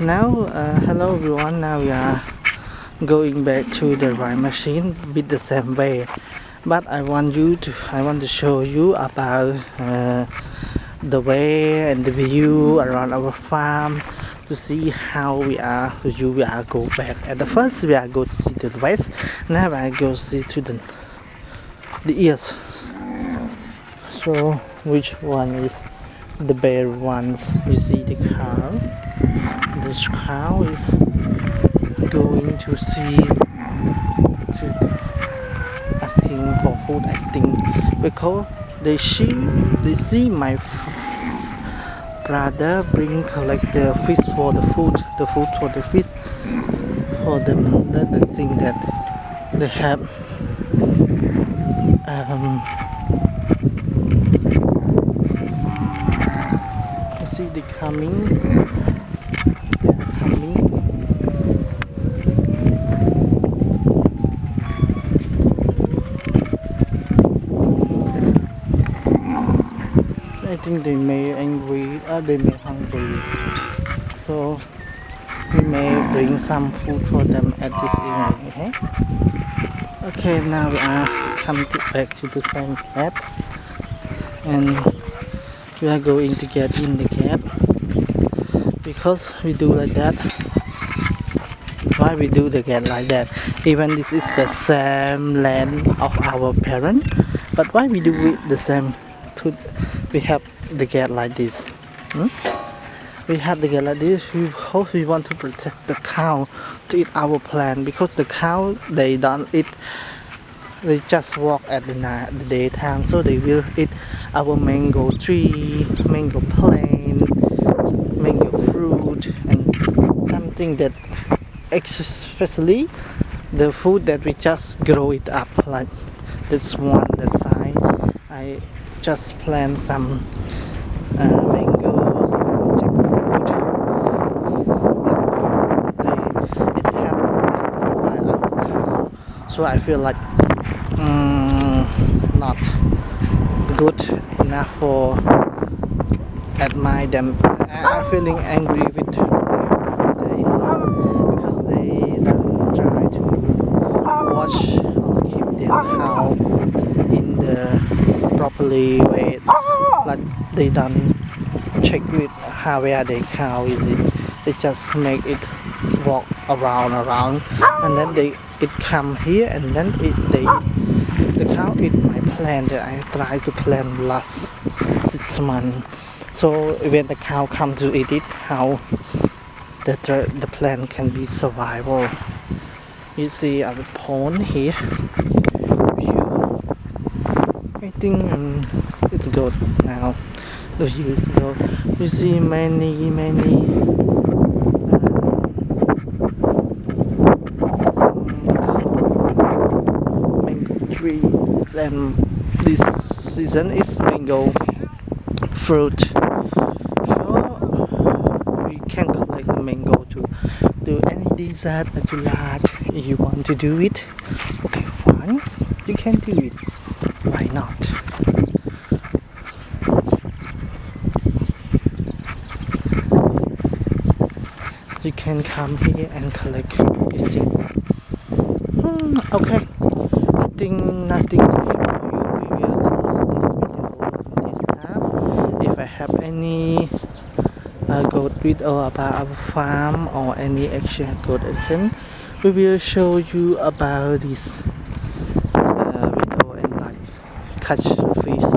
Hello everyone. Now we are going back to the ride machine with the same way, but I want to show you about the way and the view around our farm to see how we are go back. At the first we are go to see the west. Now I go see to the east. So which one is the better ones? You see the cow. This cow is going to asking for food, I think, because they see my brother collect the fish for the food for the fish for them. That the thing that they have you see they are coming. I think they may angry, they may hungry, so we may bring some food for them at this evening. Okay, now we are coming back to the same cab, and we are going to get in the cab because we do like that. Why we do the gate like that? Even this is the same land of our parent, but why we do it the same? We have the gate like this. We have the gate like this because we want to protect the cow to eat our plant, because the cow they don't eat. They just walk at the daytime, so they will eat our mango tree, mango plant, mango fruit, and something that especially the food that we just grow it up, like this one that side. I just plant some mangoes, some jackfruit, but it happens by our cow, so I feel like not good enough for admire them. I'm feeling angry with the in-law because they don't try to watch or keep their cow in the properly way, like they don't check with how where their cow is. They just make it walk around, and then it come here, and then the cow eat my plant that I tried to plant last 6 months. So when the cow come to eat it, how the plant can be survival. You see our pond here. I think it's good now. The view is good. You see many mango tree, and this season is mango fruit. So we can collect the mango to do any dessert that you like. If you want to do it, okay, fine, you can do it. Why not? You can come here and collect. You see? Okay. I think nothing to show you. We will close this video this time. If I have any good video about our farm or any good action, we will show you about this video and like catch fish